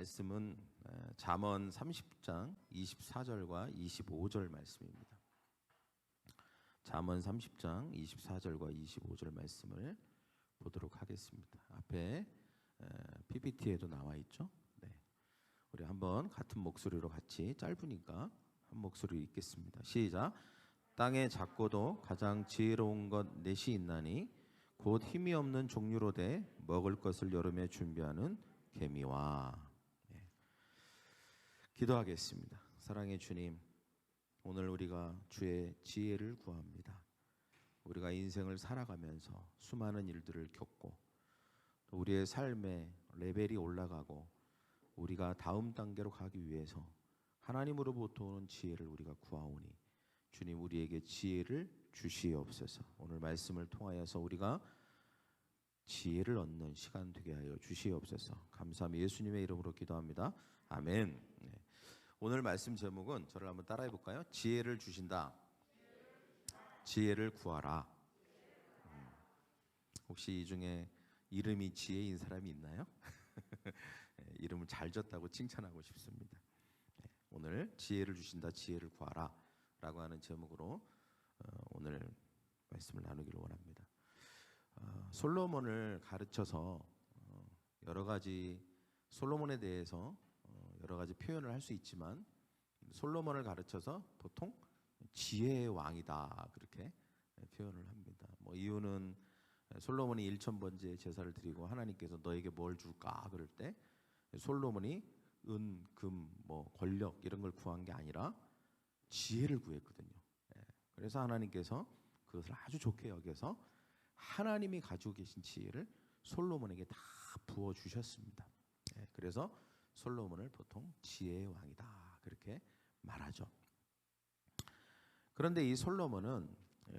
말씀은 잠언 30장 24절과 25절 말씀입니다. 잠언 30장 24절과 25절 말씀을 보도록 하겠습니다. 앞에 PPT에도 나와 있죠. 네. 우리 한번 같은 목소리로 같이 짧으니까 한 목소리 읽겠습니다. 시작. 땅에 작고도 가장 지혜로운 것 넷이 있나니 곧 힘이 없는 종류로 돼 먹을 것을 여름에 준비하는 개미와. 네. 기도하겠습니다. 사랑의 주님, 오늘 우리가 주의 지혜를 구합니다. 우리가 인생을 살아가면서 수많은 일들을 겪고 또 우리의 삶의 레벨이 올라가고 우리가 다음 단계로 가기 위해서 하나님으로부터 오는 지혜를 우리가 구하오니 주님, 우리에게 지혜를 주시옵소서. 오늘 말씀을 통하여서 우리가 지혜를 얻는 시간 되게 하여 주시옵소서. 감사합니다. 예수님의 이름으로 기도합니다. 아멘. 네. 오늘 말씀 제목은 저를 한번 따라해 볼까요? 지혜를 주신다. 지혜를 구하라. 혹시 이 중에 이름이 지혜인 사람이 있나요? 네, 이름을 잘 졌다고 칭찬하고 싶습니다. 네, 오늘 지혜를 주신다. 지혜를 구하라 라고 하는 제목으로 오늘 말씀을 나누기를 원합니다. 솔로몬을 가르쳐서 여러 가지 솔로몬에 대해서 여러 가지 표현을 할 수 있지만 솔로몬을 가르쳐서 보통 지혜의 왕이다 그렇게 표현을 합니다. 뭐 이유는 솔로몬이 1000번째 제사를 드리고 하나님께서 너에게 뭘 줄까 그럴 때 솔로몬이 은, 금, 뭐 권력 이런 걸 구한 게 아니라 지혜를 구했거든요. 그래서 하나님께서 그것을 아주 좋게 여겨서 하나님이 가지고 계신 지혜를 솔로몬에게 다 부어 주셨습니다. 그래서 솔로몬을 보통 지혜의 왕이다 그렇게 말하죠. 그런데 이 솔로몬은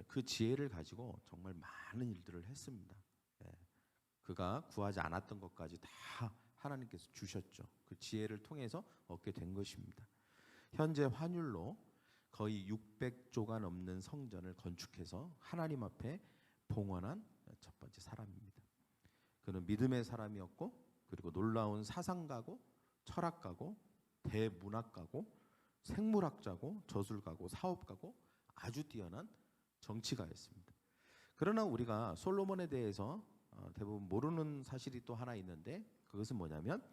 그 지혜를 가지고 정말 많은 일들을 했습니다. 그가 구하지 않았던 것까지 다 하나님께서 주셨죠. 그 지혜를 통해서 얻게 된 것입니다. 현재 환율로 거의 600조가 넘는 성전을 건축해서 하나님 앞에 봉헌한 첫 번째 사람입니다. 그는 믿음의 사람이었고 그리고 놀라운 사상가고 철학가고 대문학가고 생물학자고 저술가고 사업가고 아주 뛰어난 정치가였습니다. 그러나 우리가 솔로몬에 대해서 대부분 모르는 사실이 또 하나 있는데 그것은 뭐냐면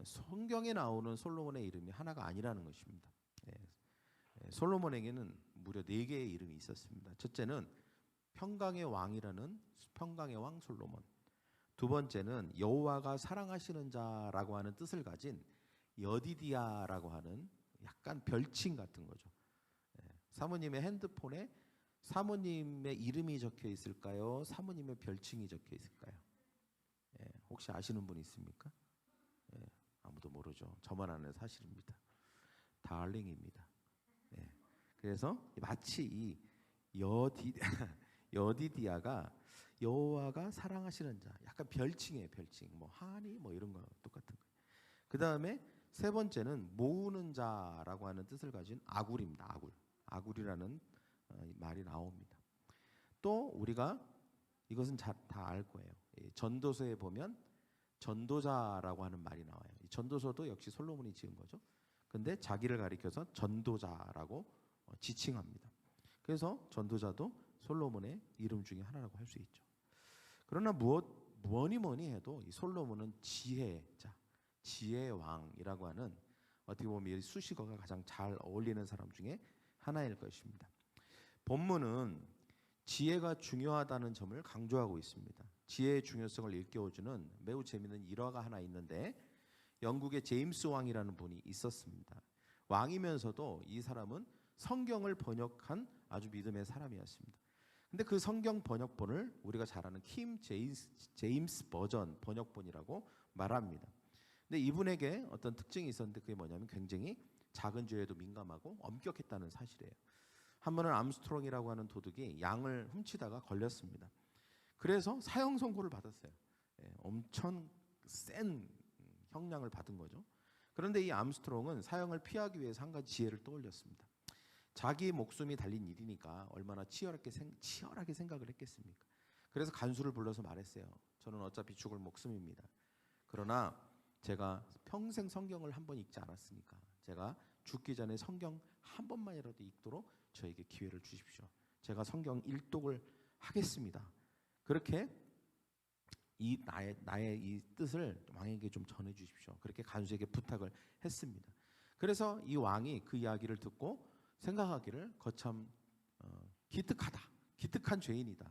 성경에 나오는 솔로몬의 이름이 하나가 아니라는 것입니다. 솔로몬에게는 무려 4개의 이름이 있었습니다. 첫째는 평강의 왕이라는 평강의 왕 솔로몬. 두 번째는 여호와가 사랑하시는 자라고 하는 뜻을 가진 여디디아라고 하는 약간 별칭 같은 거죠. 사모님의 핸드폰에 사모님의 이름이 적혀 있을까요? 사모님의 별칭이 적혀 있을까요? 혹시 아시는 분 있습니까? 아무도 모르죠. 저만 아는 사실입니다. 달링입니다. 그래서 마치 이 여디디아가 여호와가 사랑하시는 자, 약간 별칭이에요. 별칭. 뭐 하니 뭐 이런 거 똑같은 거예요. 그 다음에 세 번째는 모으는 자라고 하는 뜻을 가진 아굴입니다. 아굴이라는 말이 나옵니다. 또 우리가 이것은 다 알 거예요. 전도서에 보면 전도자라고 하는 말이 나와요. 이 전도서도 역시 솔로몬이 지은 거죠. 근데 자기를 가리켜서 전도자라고 지칭합니다. 그래서 전도자도 솔로몬의 이름 중에 하나라고 할 수 있죠. 그러나 뭐니 해도 이 솔로몬은 지혜자, 지혜의 왕이라고 하는 어떻게 보면 이 수식어가 가장 잘 어울리는 사람 중에 하나일 것입니다. 본문은 지혜가 중요하다는 점을 강조하고 있습니다. 지혜의 중요성을 일깨워주는 매우 재미있는 일화가 하나 있는데 영국의 제임스 왕이라는 분이 있었습니다. 왕이면서도 이 사람은 성경을 번역한 아주 믿음의 사람이었습니다. 근데 그 성경 번역본을 우리가 잘 아는 킴 제임스 버전 번역본이라고 말합니다. 근데 이분에게 어떤 특징이 있었는데 그게 뭐냐면 굉장히 작은 죄에도 민감하고 엄격했다는 사실이에요. 한 번은 암스트롱이라고 하는 도둑이 양을 훔치다가 걸렸습니다. 그래서 사형 선고를 받았어요. 엄청 센 형량을 받은 거죠. 그런데 이 암스트롱은 사형을 피하기 위해서 한 가지 지혜를 떠올렸습니다. 자기 목숨이 달린 일이니까 얼마나 치열하게 생각을 했겠습니까? 그래서 간수를 불러서 말했어요. 저는 어차피 죽을 목숨입니다. 그러나 제가 평생 성경을 한 번 읽지 않았으니까 제가 죽기 전에 성경 한 번만이라도 읽도록 저에게 기회를 주십시오. 제가 성경 일독을 하겠습니다. 그렇게 이 나의 이 뜻을 왕에게 좀 전해 주십시오. 그렇게 간수에게 부탁을 했습니다. 그래서 이 왕이 그 이야기를 듣고 생각하기를 거참 기특한 죄인이다.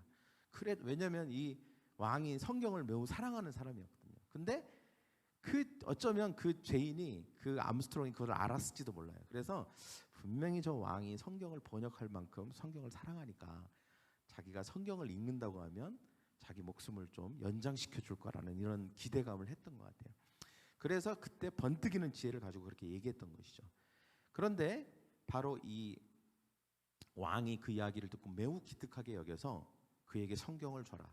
그래, 왜냐하면 이 왕이 성경을 매우 사랑하는 사람이었거든요. 근데 어쩌면 그 죄인이, 그 암스트롱이 그걸 알았을지도 몰라요. 그래서 분명히 저 왕이 성경을 번역할 만큼 성경을 사랑하니까 자기가 성경을 읽는다고 하면 자기 목숨을 좀 연장시켜 줄 거라는 이런 기대감을 했던 것 같아요. 그래서 그때 번뜩이는 지혜를 가지고 그렇게 얘기했던 것이죠. 그런데 바로 이 왕이 그 이야기를 듣고 매우 기특하게 여겨서 그에게 성경을 줘라.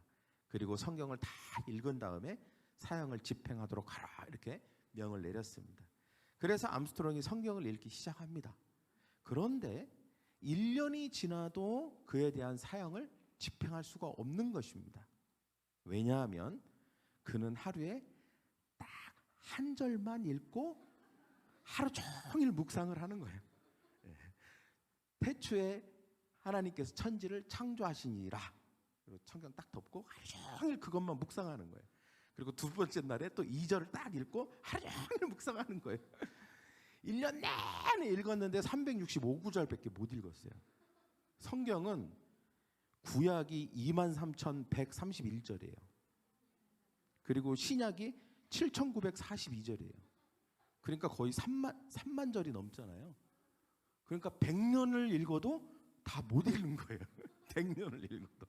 그리고 성경을 다 읽은 다음에 사형을 집행하도록 하라. 이렇게 명을 내렸습니다. 그래서 암스트롱이 성경을 읽기 시작합니다. 그런데 1년이 지나도 그에 대한 사형을 집행할 수가 없는 것입니다. 왜냐하면 그는 하루에 딱 한 절만 읽고 하루 종일 묵상을 하는 거예요. 태초에 하나님께서 천지를 창조하시니라. 그리고 성경 딱 덮고 하루 종일 그것만 묵상하는 거예요. 그리고 두 번째 날에 또 2절을 딱 읽고 하루 종일 묵상하는 거예요. 1년 내내 읽었는데 365구절밖에 못 읽었어요. 성경은 구약이 23,131절이에요. 그리고 신약이 7,942절이에요. 그러니까 거의 3만 절이 넘잖아요. 그러니까 100년을 읽어도 다 못 읽는 거예요. 100년을 읽어도.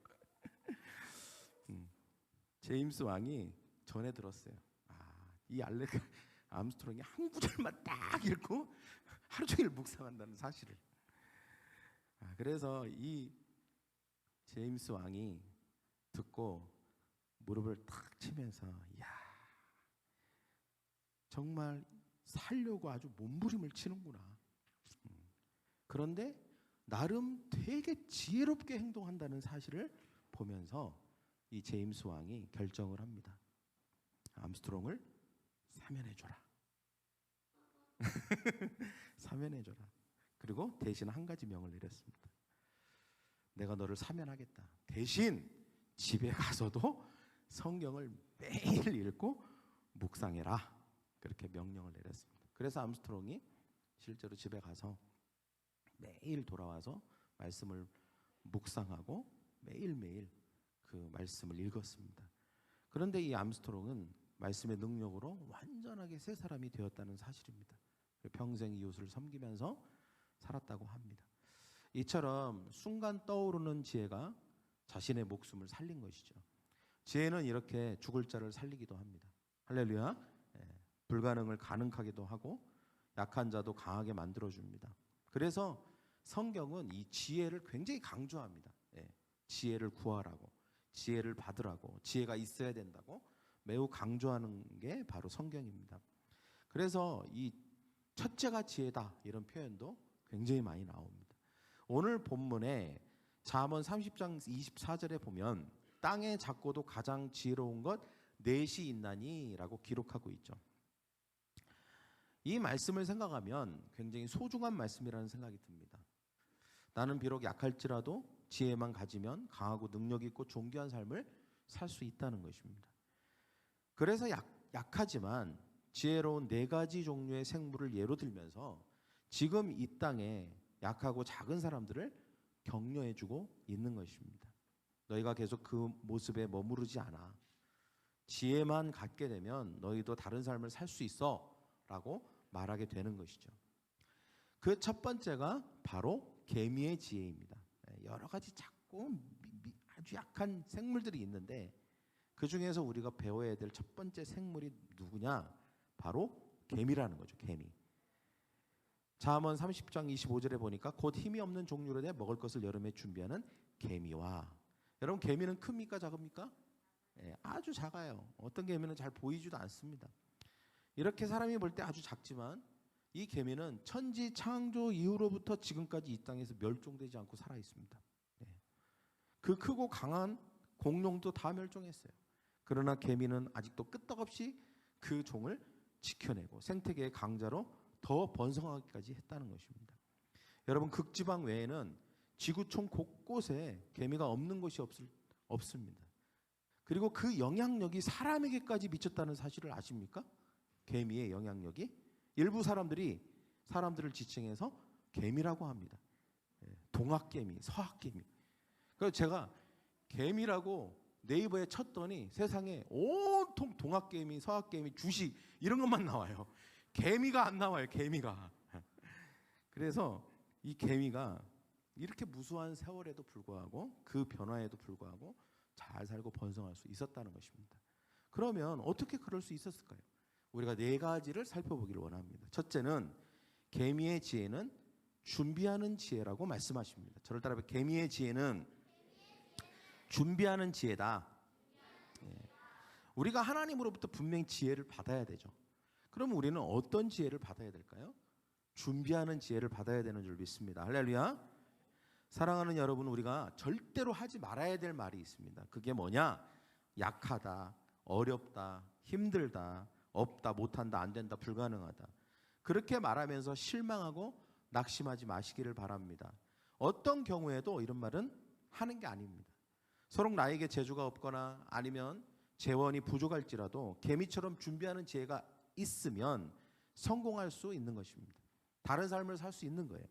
제임스 왕이 전해 들었어요. 이 암스트롱이 한 구절만 딱 읽고 하루 종일 묵상한다는 사실을. 그래서 이 제임스 왕이 듣고 무릎을 탁 치면서 야, 정말 살려고 아주 몸부림을 치는구나. 그런데 나름 되게 지혜롭게 행동한다는 사실을 보면서 이 제임스 왕이 결정을 합니다. 암스트롱을 사면해줘라. 사면해줘라. 그리고 대신 한 가지 명을 내렸습니다. 내가 너를 사면하겠다. 대신 집에 가서도 성경을 매일 읽고 묵상해라. 그렇게 명령을 내렸습니다. 그래서 암스트롱이 실제로 집에 가서 매일 돌아와서 말씀을 묵상하고 매일매일 그 말씀을 읽었습니다. 그런데 이 암스트롱은 말씀의 능력으로 완전하게 새 사람이 되었다는 사실입니다. 평생 이웃을 섬기면서 살았다고 합니다. 이처럼 순간 떠오르는 지혜가 자신의 목숨을 살린 것이죠. 지혜는 이렇게 죽을 자를 살리기도 합니다. 할렐루야. 불가능을 가능하기도 하고 약한 자도 강하게 만들어줍니다. 그래서 성경은 이 지혜를 굉장히 강조합니다. 지혜를 구하라고, 지혜를 받으라고, 지혜가 있어야 된다고 매우 강조하는 게 바로 성경입니다. 그래서 이 첫째가 지혜다 이런 표현도 굉장히 많이 나옵니다. 오늘 본문에 잠언 30장 24절에 보면 땅의 작고도 가장 지혜로운 것 넷이 있나니 라고 기록하고 있죠. 이 말씀을 생각하면 굉장히 소중한 말씀이라는 생각이 듭니다. 나는 비록 약할지라도 지혜만 가지면 강하고 능력 있고 존귀한 삶을 살 수 있다는 것입니다. 그래서 약하지만 지혜로운 4가지 종류의 생물을 예로 들면서 지금 이 땅에 약하고 작은 사람들을 격려해주고 있는 것입니다. 너희가 계속 그 모습에 머무르지 않아. 지혜만 갖게 되면 너희도 다른 삶을 살 수 있어 라고 말하게 되는 것이죠. 그 첫 번째가 바로 개미의 지혜입니다. 여러 가지 작고 아주 약한 생물들이 있는데 그 중에서 우리가 배워야 될 첫 번째 생물이 누구냐? 바로 개미라는 거죠. 개미. 잠언 30장 25절에 보니까 곧 힘이 없는 종류로 내 먹을 것을 여름에 준비하는 개미와. 여러분 개미는 큽니까 작습니까? 아주 작아요. 어떤 개미는 잘 보이지도 않습니다. 이렇게 사람이 볼 때 아주 작지만 이 개미는 천지 창조 이후로부터 지금까지 이 땅에서 멸종되지 않고 살아 있습니다. 그 크고 강한 공룡도 다 멸종했어요. 그러나 개미는 아직도 끄떡없이 그 종을 지켜내고 생태계의 강자로 더 번성하기까지 했다는 것입니다. 여러분, 극지방 외에는 지구촌 곳곳에 개미가 없는 곳이 없습니다. 그리고 그 영향력이 사람에게까지 미쳤다는 사실을 아십니까? 개미의 영향력이 일부 사람들이 사람들을 지칭해서 개미라고 합니다. 동학개미, 서학개미. 그래서 제가 개미라고 네이버에 쳤더니 세상에 온통 동학개미, 서학개미, 주식 이런 것만 나와요. 개미가 안 나와요. 개미가. 그래서 이 개미가 이렇게 무수한 세월에도 불구하고 그 변화에도 불구하고 잘 살고 번성할 수 있었다는 것입니다. 그러면 어떻게 그럴 수 있었을까요? 우리가 네 가지를 살펴보기를 원합니다. 첫째는 개미의 지혜는 준비하는 지혜라고 말씀하십니다. 저를 따라해. 개미의 지혜는 준비하는 지혜다. 우리가 하나님으로부터 분명히 지혜를 받아야 되죠. 그럼 우리는 어떤 지혜를 받아야 될까요? 준비하는 지혜를 받아야 되는 줄 믿습니다. 할렐루야. 사랑하는 여러분, 우리가 절대로 하지 말아야 될 말이 있습니다. 그게 뭐냐? 약하다, 어렵다, 힘들다, 없다, 못한다, 안 된다, 불가능하다. 그렇게 말하면서 실망하고 낙심하지 마시기를 바랍니다. 어떤 경우에도 이런 말은 하는 게 아닙니다. 서로 나에게 재주가 없거나 아니면 재원이 부족할지라도 개미처럼 준비하는 지혜가 있으면 성공할 수 있는 것입니다. 다른 삶을 살 수 있는 거예요.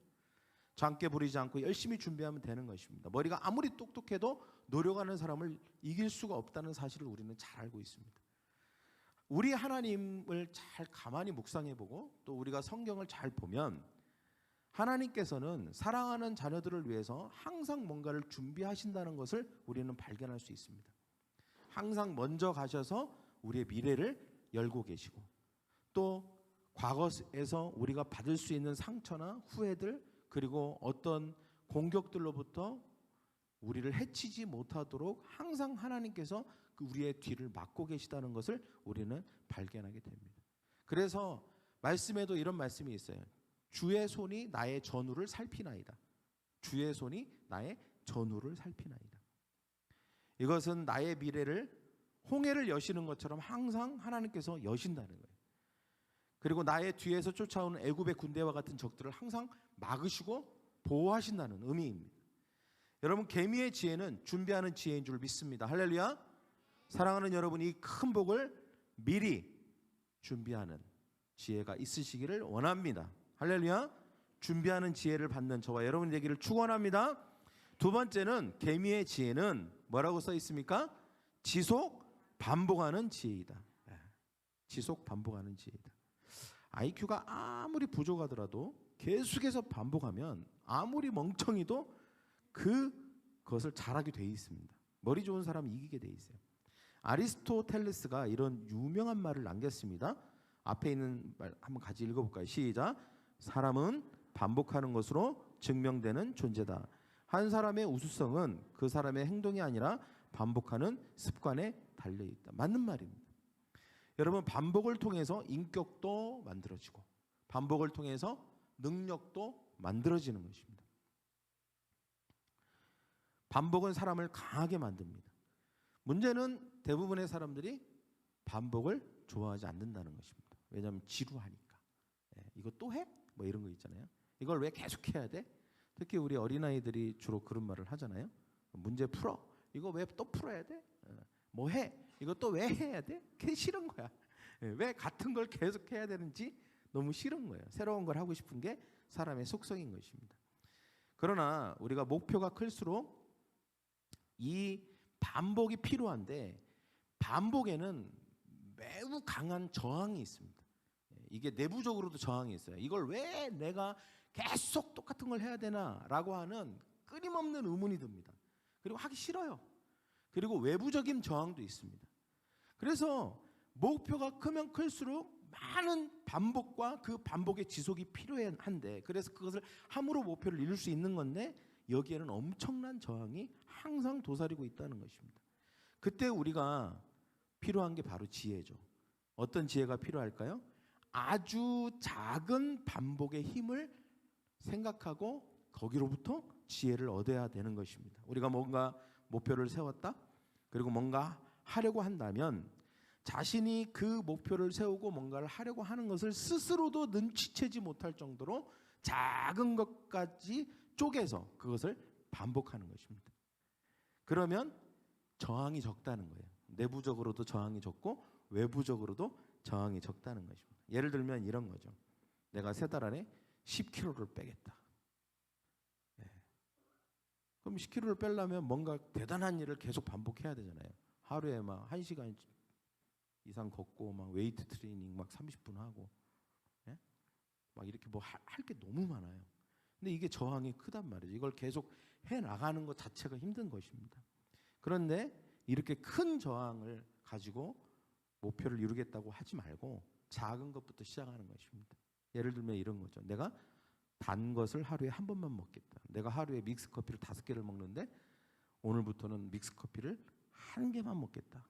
장깨 부리지 않고 열심히 준비하면 되는 것입니다. 머리가 아무리 똑똑해도 노력하는 사람을 이길 수가 없다는 사실을 우리는 잘 알고 있습니다. 우리 하나님을 잘 가만히 묵상해보고 또 우리가 성경을 잘 보면 하나님께서는 사랑하는 자녀들을 위해서 항상 뭔가를 준비하신다는 것을 우리는 발견할 수 있습니다. 항상 먼저 가셔서 우리의 미래를 열고 계시고 또 과거에서 우리가 받을 수 있는 상처나 후회들 그리고 어떤 공격들로부터 우리를 해치지 못하도록 항상 하나님께서 우리의 뒤를 막고 계시다는 것을 우리는 발견하게 됩니다. 그래서 말씀에도 이런 말씀이 있어요. 주의 손이 나의 전우를 살피나이다. 주의 손이 나의 전우를 살피나이다. 이것은 나의 미래를 홍해를 여시는 것처럼 항상 하나님께서 여신다는 거예요. 그리고 나의 뒤에서 쫓아오는 애굽의 군대와 같은 적들을 항상 막으시고 보호하신다는 의미입니다. 여러분, 개미의 지혜는 준비하는 지혜인 줄 믿습니다. 할렐루야. 사랑하는 여러분, 이 큰 복을 미리 준비하는 지혜가 있으시기를 원합니다. 할렐루야. 준비하는 지혜를 받는 저와 여러분 되기를 축원합니다. 두 번째는 개미의 지혜는 뭐라고 써 있습니까? 지속 반복하는 지혜이다. 지속 반복하는 지혜이다. IQ가 아무리 부족하더라도 계속해서 반복하면 아무리 멍청이도 그것을 잘하게 돼 있습니다. 머리 좋은 사람이 이기게 돼 있어요. 아리스토텔레스가 이런 유명한 말을 남겼습니다. 앞에 있는 말 한번 같이 읽어볼까요? 시작. 사람은 반복하는 것으로 증명되는 존재다. 한 사람의 우수성은 그 사람의 행동이 아니라 반복하는 습관에 달려있다. 맞는 말입니다. 여러분, 반복을 통해서 인격도 만들어지고 반복을 통해서 능력도 만들어지는 것입니다. 반복은 사람을 강하게 만듭니다. 문제는 대부분의 사람들이 반복을 좋아하지 않는다는 것입니다. 왜냐하면 지루하니까. 이거 또 해? 뭐 이런 거 있잖아요. 이걸 왜 계속 해야 돼? 특히 우리 어린아이들이 주로 그런 말을 하잖아요. 문제 풀어. 이거 왜 또 풀어야 돼? 뭐 해? 이거 또 왜 해야 돼? 그게 싫은 거야. 왜 같은 걸 계속 해야 되는지 너무 싫은 거예요. 새로운 걸 하고 싶은 게 사람의 속성인 것입니다. 그러나 우리가 목표가 클수록 이 반복이 필요한데 반복에는 매우 강한 저항이 있습니다. 이게 내부적으로도 저항이 있어요. 이걸 왜 내가 계속 똑같은 걸 해야 되나라고 하는 끊임없는 의문이 듭니다. 그리고 하기 싫어요. 그리고 외부적인 저항도 있습니다. 그래서 목표가 크면 클수록 많은 반복과 그 반복의 지속이 필요한데 그래서 그것을 함으로 목표를 이룰 수 있는 건데 여기에는 엄청난 저항이 항상 도사리고 있다는 것입니다. 그때 우리가 필요한 게 바로 지혜죠. 어떤 지혜가 필요할까요? 아주 작은 반복의 힘을 생각하고 거기로부터 지혜를 얻어야 되는 것입니다. 우리가 뭔가 목표를 세웠다? 그리고 뭔가 하려고 한다면 자신이 그 목표를 세우고 뭔가를 하려고 하는 것을 스스로도 눈치채지 못할 정도로 작은 것까지 쪼개서 그것을 반복하는 것입니다. 그러면 저항이 적다는 거예요. 내부적으로도 저항이 적고 외부적으로도 저항이 적다는 것입니다. 예를 들면 이런 거죠. 내가 3달 안에 10kg를 빼겠다. 그럼 10kg를 빼려면 뭔가 대단한 일을 계속 반복해야 되잖아요. 하루에 막 1시간 이상 걷고 막 웨이트 트레이닝 막 30분 하고 막 이렇게 뭐 할 게 너무 많아요. 근데 이게 저항이 크단 말이죠. 이걸 계속 해 나가는 것 자체가 힘든 것입니다. 그런데 이렇게 큰 저항을 가지고 목표를 이루겠다고 하지 말고 작은 것부터 시작하는 것입니다. 예를 들면 이런 거죠. 내가 단 것을 하루에 한 번만 먹겠다. 내가 하루에 믹스 커피를 5개를 먹는데 오늘부터는 믹스 커피를 1개만 먹겠다.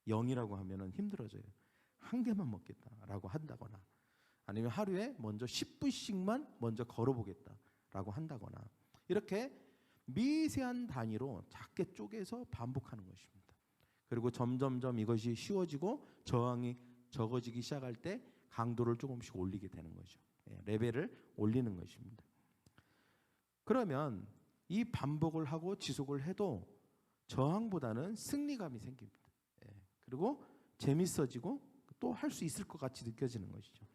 0이라고 하면은 힘들어져요. 1개만 먹겠다라고 한다거나, 아니면 하루에 먼저 10분씩만 먼저 걸어보겠다라고 한다거나, 이렇게 미세한 단위로 작게 쪼개서 반복하는 것입니다. 그리고 점점점 이것이 쉬워지고 저항이 적어지기 시작할 때 강도를 조금씩 올리게 되는 거죠. 레벨을 올리는 것입니다. 그러면 이 반복을 하고 지속을 해도 저항보다는 승리감이 생깁니다. 그리고 재밌어지고 또 할 수 있을 것 같이 느껴지는 것이죠.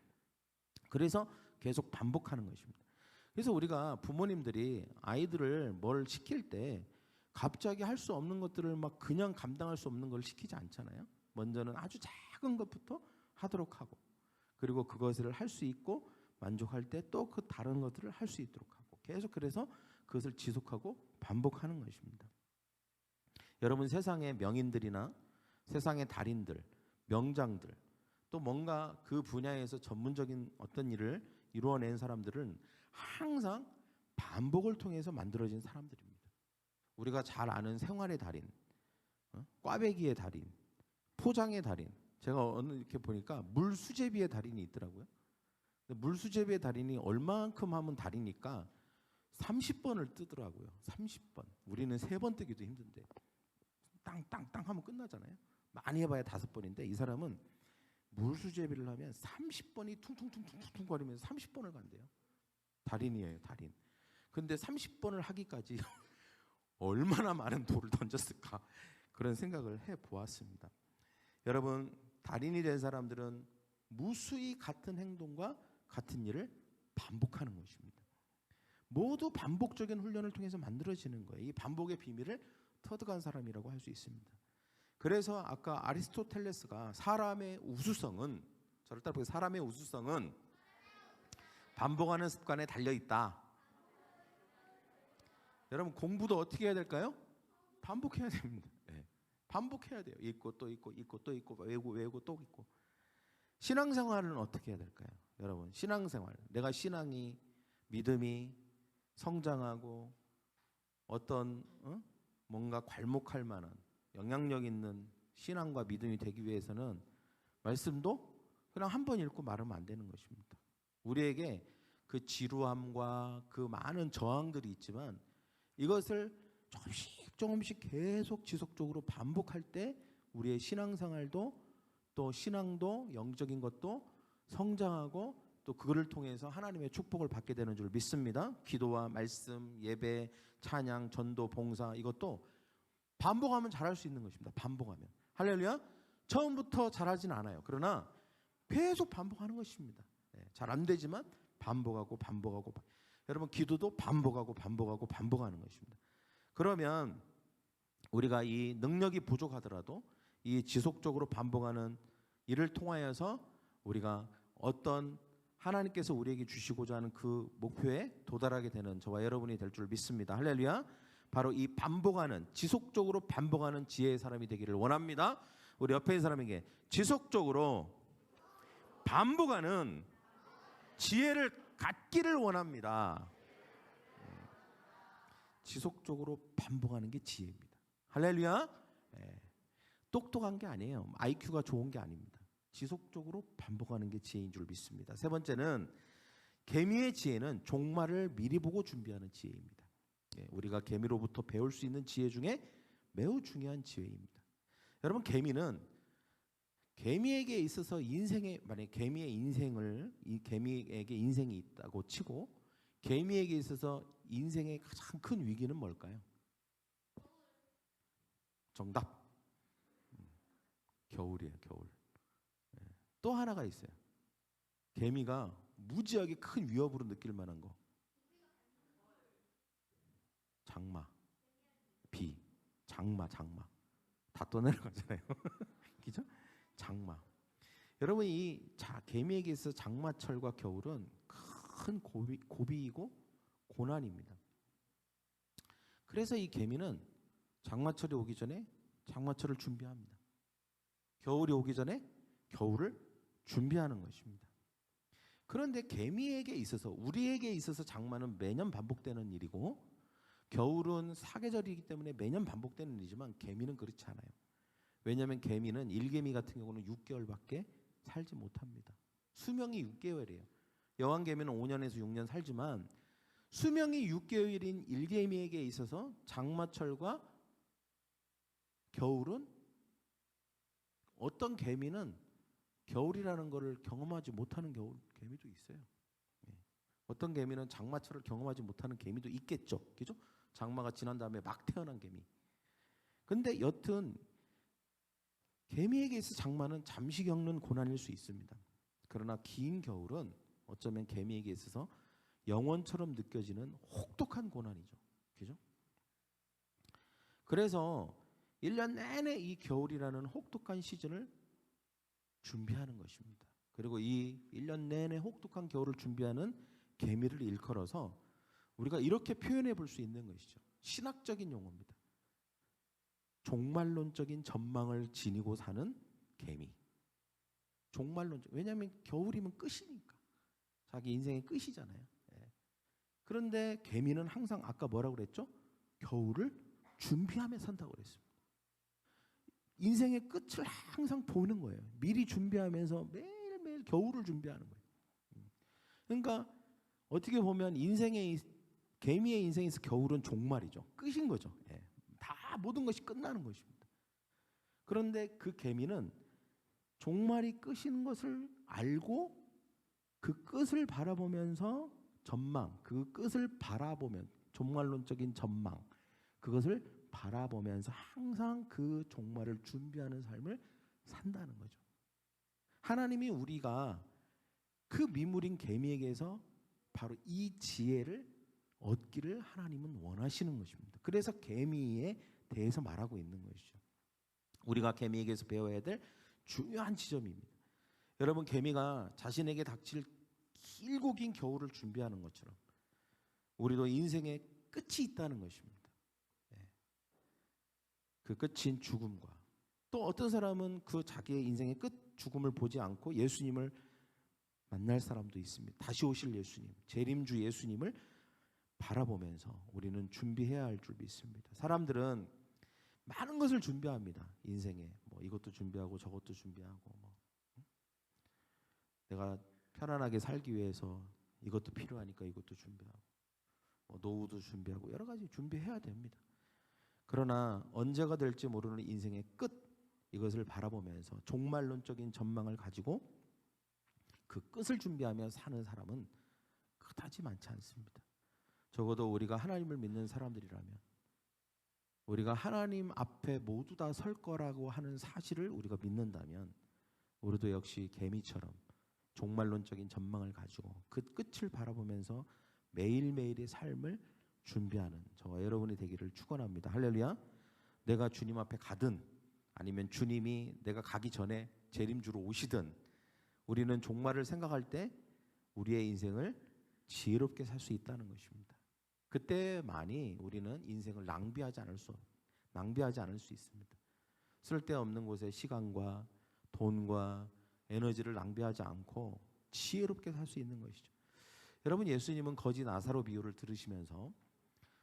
그래서 계속 반복하는 것입니다. 그래서 우리가 부모님들이 아이들을 뭘 시킬 때 갑자기 할 수 없는 것들을 막 그냥 감당할 수 없는 걸 시키지 않잖아요. 먼저는 아주 작은 것부터 하도록 하고, 그리고 그것을 할 수 있고 만족할 때 또 그 다른 것들을 할 수 있도록 하고, 계속 그래서 그것을 지속하고 반복하는 것입니다. 여러분, 세상의 명인들이나 세상의 달인들, 명장들, 또 뭔가 그 분야에서 전문적인 어떤 일을 이루어낸 사람들은 항상 반복을 통해서 만들어진 사람들입니다. 우리가 잘 아는 생활의 달인, 꽈배기의 달인, 포장의 달인, 제가 어느 이렇게 보니까 물수제비의 달인이 있더라고요. 물수제비의 달인이 얼마만큼 하면 달이니까 30번을 뜨더라고요. 30번. 우리는 3번 뜨기도 힘든데 땅땅땅 하면 끝나잖아요. 많이 해봐야 5번인데 이 사람은 물수제비를 하면 30번이 퉁퉁퉁퉁퉁 거리면서 30번을 간대요. 달인이에요, 달인. 근데 30번을 하기까지 얼마나 많은 돌을 던졌을까, 그런 생각을 해보았습니다. 여러분, 달인이 된 사람들은 무수히 같은 행동과 같은 일을 반복하는 것입니다. 모두 반복적인 훈련을 통해서 만들어지는 거예요. 이 반복의 비밀을 터득한 사람이라고 할 수 있습니다. 그래서 아까 아리스토텔레스가 사람의 우수성은, 저를 따라보세요, 사람의 우수성은 반복하는 습관에 달려있다. 여러분, 공부도 어떻게 해야 될까요? 반복해야 됩니다. 반복해야 돼요. 읽고 또 읽고, 읽고 또 읽고, 외우고 또 읽고. 신앙생활은 어떻게 해야 될까요? 여러분, 신앙생활, 내가 신앙이, 믿음이 성장하고 어떤 뭔가 괄목할 만한 영향력 있는 신앙과 믿음이 되기 위해서는 말씀도 그냥 한 번 읽고 말하면 안 되는 것입니다. 우리에게 그 지루함과 그 많은 저항들이 있지만 이것을 조금씩 조금씩 계속 지속적으로 반복할 때 우리의 신앙생활도, 또 신앙도, 영적인 것도 성장하고 또 그거를 통해서 하나님의 축복을 받게 되는 줄 믿습니다. 기도와 말씀, 예배, 찬양, 전도, 봉사, 이것도 반복하면 잘할 수 있는 것입니다. 반복하면. 할렐루야. 처음부터 잘하진 않아요. 그러나 계속 반복하는 것입니다. 잘 안 되지만 반복하고 반복하고. 여러분, 기도도 반복하고 반복하고 반복하는 것입니다. 그러면 우리가 이 능력이 부족하더라도 이 지속적으로 반복하는 일을 통하여서 우리가 어떤 하나님께서 우리에게 주시고자 하는 그 목표에 도달하게 되는 저와 여러분이 될 줄 믿습니다. 할렐루야. 바로 이 반복하는, 지속적으로 반복하는 지혜의 사람이 되기를 원합니다. 우리 옆에 있는 사람에게 지속적으로 반복하는 지혜를 갖기를 원합니다. 지속적으로 반복하는 게 지혜입니다. 할렐루야. 똑똑한 게 아니에요. IQ가 좋은 게 아닙니다. 지속적으로 반복하는 게 지혜인 줄 믿습니다. 3번째는 개미의 지혜는 종말을 미리 보고 준비하는 지혜입니다. 우리가 개미로부터 배울 수 있는 지혜 중에 매우 중요한 지혜입니다. 여러분, 개미는 개미에게 있어서 만약 개미의 인생을 이 개미에게 인생이 있다고 치고 개미에게 있어서 인생의 가장 큰 위기는 뭘까요? 정답. 겨울이에요, 겨울. 또 하나가 있어요. 개미가 무지하게 큰 위협으로 느낄 만한 거. 장마, 비, 장마. 다 떠내려가잖아요. 그죠? 장마. 여러분 개미에게 있어 장마철과 겨울은 큰 고비이고 고난입니다. 그래서 이 개미는 장마철이 오기 전에 장마철을 준비합니다. 겨울이 오기 전에 겨울을 준비하는 것입니다. 그런데 개미에게 있어서 우리에게 있어서 장마는 매년 반복되는 일이고 겨울은 사계절이기 때문에 매년 반복되는 일이지만 개미는 그렇지 않아요. 왜냐하면 개미는 일개미 같은 경우는 6개월밖에 살지 못합니다. 수명이 6개월이에요. 여왕개미는 5년에서 6년 살지만 수명이 6개월인 일개미에게 있어서 장마철과 겨울은 어떤 개미는 겨울이라는 것을 경험하지 못하는 개미도 있어요. 어떤 개미는 장마철을 경험하지 못하는 개미도 있겠죠. 그죠? 장마가 지난 다음에 막 태어난 개미. 근데 여튼 개미에게 있어 장마는 잠시 겪는 고난일 수 있습니다. 그러나 긴 겨울은 어쩌면 개미에게 있어서 영원처럼 느껴지는 혹독한 고난이죠. 그죠? 그래서 1년 내내 이 겨울이라는 혹독한 시즌을 준비하는 것입니다. 그리고 이 1년 내내 혹독한 겨울을 준비하는 개미를 일컬어서 우리가 이렇게 표현해 볼 수 있는 것이죠. 신학적인 용어입니다. 종말론적인 전망을 지니고 사는 개미. 왜냐하면 겨울이면 끝이니까. 자기 인생의 끝이잖아요. 그런데 개미는 항상 아까 뭐라고 그랬죠? 겨울을 준비하며 산다고 그랬습니다. 인생의 끝을 항상 보는 거예요. 미리 준비하면서 매일매일 겨울을 준비하는 거예요. 그러니까 어떻게 보면 개미의 인생에서 겨울은 종말이죠. 끝인 거죠. 다 모든 것이 끝나는 것입니다. 그런데 그 개미는 종말이 끝인 것을 알고 그 끝을 바라보면서 그 끝을 바라보면 종말론적인 전망, 그것을 바라보면서 항상 그 종말을 준비하는 삶을 산다는 거죠. 하나님이 우리가 그 미물인 개미에게서 바로 이 지혜를 얻기를 하나님은 원하시는 것입니다. 그래서 개미에 대해서 말하고 있는 것이죠. 우리가 개미에게서 배워야 될 중요한 지점입니다. 여러분, 개미가 자신에게 닥칠 길고 긴 겨울을 준비하는 것처럼 우리도 인생의 끝이 있다는 것입니다. 그 끝인 죽음과 또 어떤 사람은 그 자기의 인생의 끝 죽음을 보지 않고 예수님을 만날 사람도 있습니다. 다시 오실 예수님, 재림주 예수님을 바라보면서 우리는 준비해야 할 줄 믿습니다. 사람들은 많은 것을 준비합니다. 인생에 이것도 준비하고 저것도 준비하고 내가 편안하게 살기 위해서 이것도 필요하니까 이것도 준비하고 노후도 준비하고 여러 가지 준비해야 됩니다. 그러나 언제가 될지 모르는 인생의 끝, 이것을 바라보면서 종말론적인 전망을 가지고 그 끝을 준비하며 사는 사람은 그다지 많지 않습니다. 적어도 우리가 하나님을 믿는 사람들이라면 우리가 하나님 앞에 모두 다 설 거라고 하는 사실을 우리가 믿는다면 우리도 역시 개미처럼 종말론적인 전망을 가지고 그 끝을 바라보면서 매일매일의 삶을 준비하는 저와 여러분이 되기를 축원합니다. 할렐루야. 내가 주님 앞에 가든 아니면 주님이 내가 가기 전에 재림주로 오시든 우리는 종말을 생각할 때 우리의 인생을 지혜롭게 살 수 있다는 것입니다. 그때만이 우리는 인생을 낭비하지 않을 수 있습니다. 쓸데없는 곳에 시간과 돈과 에너지를 낭비하지 않고 지혜롭게 살 수 있는 것이죠. 여러분, 예수님은 거지 나사로 비유를 들으시면서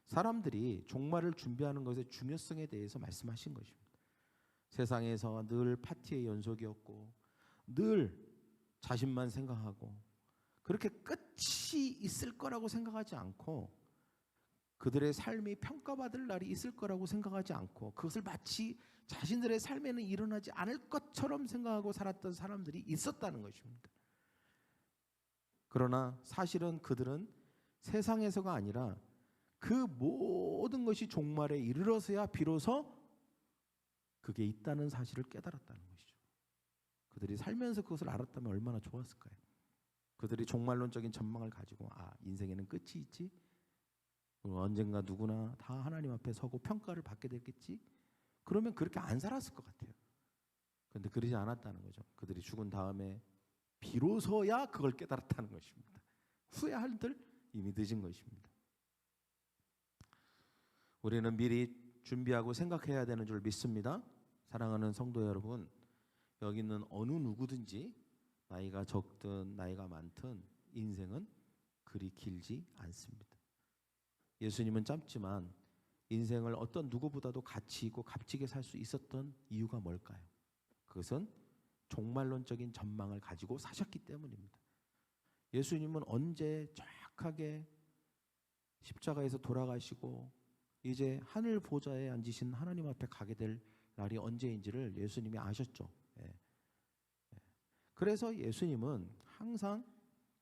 사람들이 종말을 준비하는 것의 중요성에 대해서 말씀하신 것입니다. 세상에서 늘 파티의 연속이었고 늘 자신만 생각하고 그렇게 끝이 있을 거라고 생각하지 않고 그들의 삶이 평가받을 날이 있을 거라고 생각하지 않고 그것을 마치 자신들의 삶에는 일어나지 않을 것처럼 생각하고 살았던 사람들이 있었다는 것입니다. 그러나 사실은 그들은 세상에서가 아니라 그 모든 것이 종말에 이르러서야 비로소 그게 있다는 사실을 깨달았다는 것이죠. 그들이 살면서 그것을 알았다면 얼마나 좋았을까요? 그들이 종말론적인 전망을 가지고 인생에는 끝이 있지? 언젠가 누구나 다 하나님 앞에 서고 평가를 받게 됐겠지? 그러면 그렇게 안 살았을 것 같아요. 그런데 그러지 않았다는 거죠. 그들이 죽은 다음에 비로소야 그걸 깨달았다는 것입니다. 후회할 들 이미 늦은 것입니다. 우리는 미리 준비하고 생각해야 되는 줄 믿습니다. 사랑하는 성도 여러분, 여기 있는 어느 누구든지 나이가 적든 나이가 많든 인생은 그리 길지 않습니다. 예수님은 짧지만 인생을 어떤 누구보다도 가치 있고 값지게 살 수 있었던 이유가 뭘까요? 그것은 종말론적인 전망을 가지고 사셨기 때문입니다. 예수님은 언제 정확하게 십자가에서 돌아가시고 이제 하늘 보좌에 앉으신 하나님 앞에 가게 될 날이 언제인지를 예수님이 아셨죠. 그래서 예수님은 항상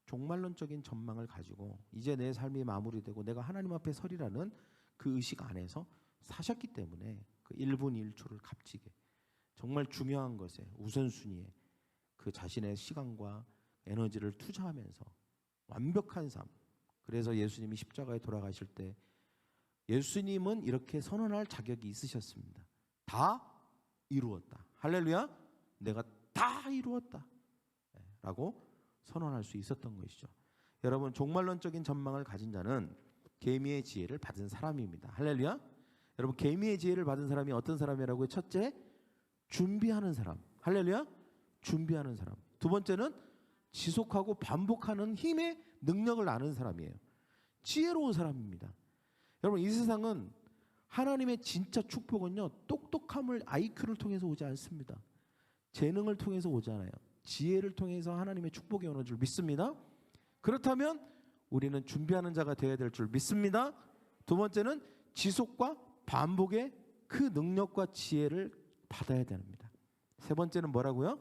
종말론적인 전망을 가지고 이제 내 삶이 마무리되고 내가 하나님 앞에 서리라는 그 의식 안에서 사셨기 때문에 그 1분 1초를 값지게 정말 중요한 것에 우선순위에 그 자신의 시간과 에너지를 투자하면서 완벽한 삶. 그래서 예수님이 십자가에 돌아가실 때 예수님은 이렇게 선언할 자격이 있으셨습니다. 다 이루었다. 할렐루야. 내가 다 이루었다 라고 선언할 수 있었던 것이죠. 여러분, 종말론적인 전망을 가진 자는 계미의 지혜를 받은 사람입니다. 할렐루야. 여러분, 계미의 지혜를 받은 사람이 어떤 사람이라고요? 첫째, 준비하는 사람. 할렐루야. 준비하는 사람. 두 번째는 지속하고 반복하는 힘의 능력을 아는 사람이에요. 지혜로운 사람입니다. 여러분, 이 세상은 하나님의 진짜 축복은요, 똑똑함을 IQ를 통해서 오지 않습니다. 재능을 통해서 오지 않아요. 지혜를 통해서 하나님의 축복이 오는 줄 믿습니다. 그렇다면 우리는 준비하는 자가 되어야 될 줄 믿습니다. 두 번째는 지속과 반복의 그 능력과 지혜를 받아야 됩니다. 세 번째는 뭐라고요?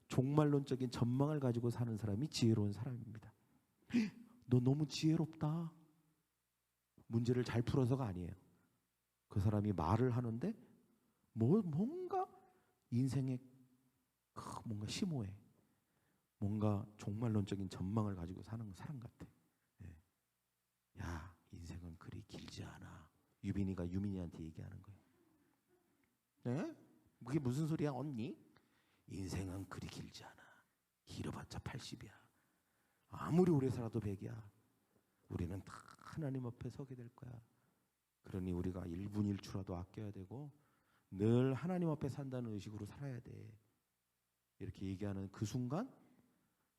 종말론적인 전망을 가지고 사는 사람이 지혜로운 사람입니다. 너 너무 지혜롭다. 문제를 잘 풀어서가 아니에요. 그 사람이 말을 하는데 뭔가 인생에 뭔가 심오해. 뭔가 종말론적인 전망을 가지고 사는 사람 같아. 야, 인생은 그리 길지 않아. 유빈이가 유민이한테 얘기하는 거예요. 네? 그게 무슨 소리야, 언니? 인생은 그리 길지 않아. 길어봤자 80이야. 아무리 오래 살아도 100이야. 우리는 다 하나님 앞에 서게 될 거야. 그러니 우리가 1분 1초라도 아껴야 되고 늘 하나님 앞에 산다는 의식으로 살아야 돼. 이렇게 얘기하는 그 순간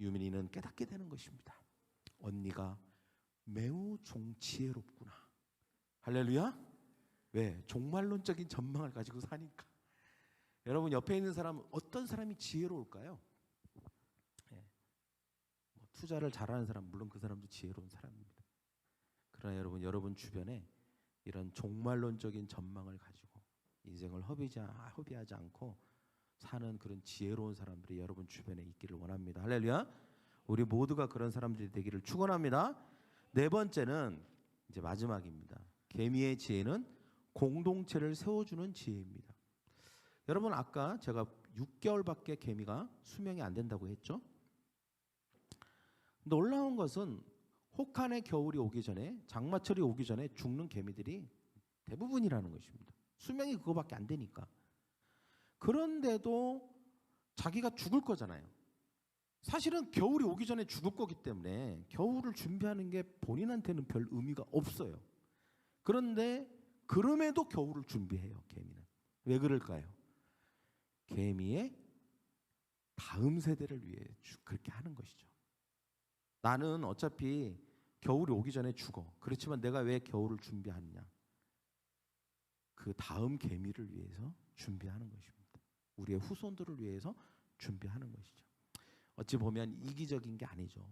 유민이는 깨닫게 되는 것입니다. 언니가 매우 지혜롭구나. 할렐루야. 왜? 종말론적인 전망을 가지고 사니까. 여러분, 옆에 있는 사람은 어떤 사람이 지혜로울까요? 투자를 잘하는 사람, 물론 그 사람도 지혜로운 사람입니다. 그러나 여러분 주변에 이런 종말론적인 전망을 가지고 인생을 허비하지 않고 사는 그런 지혜로운 사람들이 여러분 주변에 있기를 원합니다. 할렐루야. 우리 모두가 그런 사람들이 되기를 축원합니다. 네 번째는 이제 마지막입니다. 계미의 지혜는 공동체를 세워주는 지혜입니다. 여러분, 아까 제가 6개월밖에 계미가 수명이 안 된다고 했죠. 놀라운 것은 혹한의 겨울이 오기 전에, 장마철이 오기 전에 죽는 개미들이 대부분이라는 것입니다. 수명이 그거밖에 안 되니까. 그런데도 자기가 죽을 거잖아요. 사실은 겨울이 오기 전에 죽을 거기 때문에 겨울을 준비하는 게 본인한테는 별 의미가 없어요. 그런데 그럼에도 겨울을 준비해요, 개미는. 왜 그럴까요? 개미의 다음 세대를 위해 그렇게 하는 것이죠. 나는 어차피 겨울이 오기 전에 죽어. 그렇지만 내가 왜 겨울을 준비하느냐? 그 다음 개미를 위해서 준비하는 것입니다. 우리의 후손들을 위해서 준비하는 것이죠. 어찌 보면 이기적인 게 아니죠.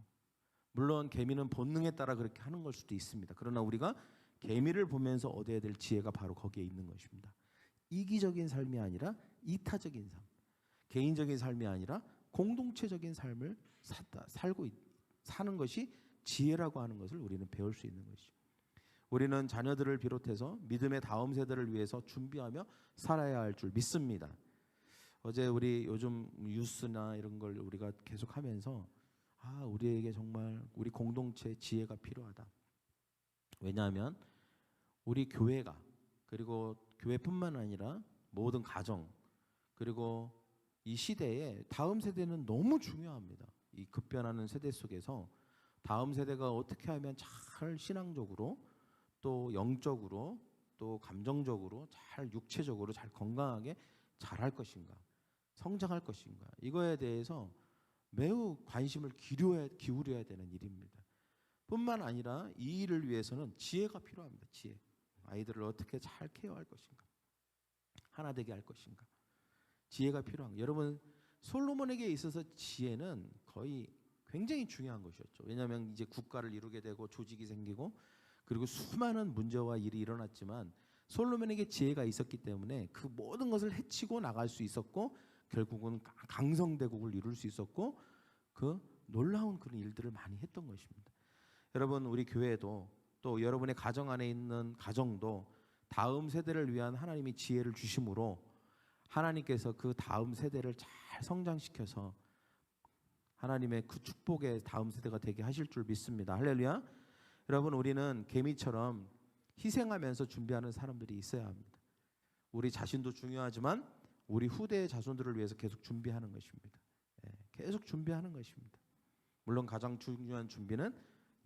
물론 개미는 본능에 따라 그렇게 하는 걸 수도 있습니다. 그러나 우리가 개미를 보면서 얻어야 될 지혜가 바로 거기에 있는 것입니다. 이기적인 삶이 아니라 이타적인 삶, 개인적인 삶이 아니라 공동체적인 삶을 사는 것이 지혜라고 하는 것을 우리는 배울 수 있는 것이죠. 우리는 자녀들을 비롯해서 믿음의 다음 세대를 위해서 준비하며 살아야 할 줄 믿습니다. 어제 우리 요즘 뉴스나 이런 걸 우리가 계속하면서 우리에게 정말 우리 공동체 지혜가 필요하다. 왜냐하면 우리 교회가, 그리고 교회뿐만 아니라 모든 가정, 그리고 이 시대에 다음 세대는 너무 중요합니다. 이 급변하는 세대 속에서 다음 세대가 어떻게 하면 잘 신앙적으로, 또 영적으로, 또 감정적으로, 잘 육체적으로 잘 건강하게 잘할 것인가, 성장할 것인가, 이거에 대해서 매우 관심을 기울여야 되는 일입니다. 뿐만 아니라 이 일을 위해서는 지혜가 필요합니다. 지혜. 아이들을 어떻게 잘 케어할 것인가, 하나 되게 할 것인가, 지혜가 필요한 거예요. 여러분, 솔로몬에게 있어서 지혜는 거의 굉장히 중요한 것이었죠. 왜냐하면 이제 국가를 이루게 되고 조직이 생기고, 그리고 수많은 문제와 일이 일어났지만 솔로몬에게 지혜가 있었기 때문에 그 모든 것을 헤치고 나갈 수 있었고, 결국은 강성대국을 이룰 수 있었고, 그 놀라운 그런 일들을 많이 했던 것입니다. 여러분, 우리 교회도, 또 여러분의 가정 안에 있는 가정도 다음 세대를 위한 하나님이 지혜를 주심으로 하나님께서 그 다음 세대를 잘 성장시켜서 하나님의 그 축복의 다음 세대가 되게 하실 줄 믿습니다. 할렐루야. 여러분, 우리는 개미처럼 희생하면서 준비하는 사람들이 있어야 합니다. 우리 자신도 중요하지만 우리 후대의 자손들을 위해서 계속 준비하는 것입니다. 계속 준비하는 것입니다. 물론 가장 중요한 준비는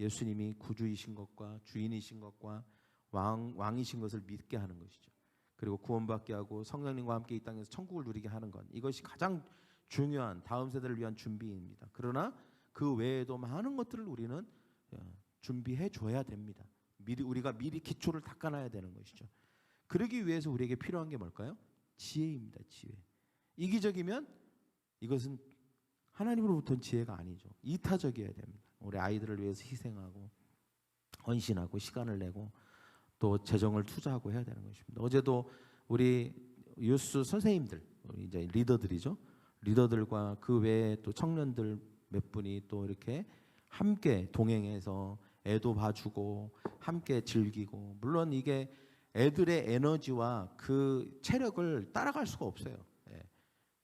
예수님이 구주이신 것과 주인이신 것과 왕이신 것을 믿게 하는 것이죠. 그리고 구원받게 하고 성령님과 함께 이 땅에서 천국을 누리게 하는 것, 이것이 가장 중요한 다음 세대를 위한 준비입니다. 그러나 그 외에도 많은 것들을 우리는 준비해 줘야 됩니다. 우리가 미리 기초를 닦아놔야 되는 것이죠. 그러기 위해서 우리에게 필요한 게 뭘까요? 지혜입니다. 지혜. 이기적이면 이것은 하나님으로부터는 지혜가 아니죠. 이타적이어야 됩니다. 우리 아이들을 위해서 희생하고 헌신하고 시간을 내고 또 재정을 투자하고 해야 되는 것입니다. 어제도 우리 유스 선생님들, 이제 리더들이죠. 리더들과 그 외에 또 청년들 몇 분이 또 이렇게 함께 동행해서 애도 봐주고 함께 즐기고, 물론 이게 애들의 에너지와 그 체력을 따라갈 수가 없어요.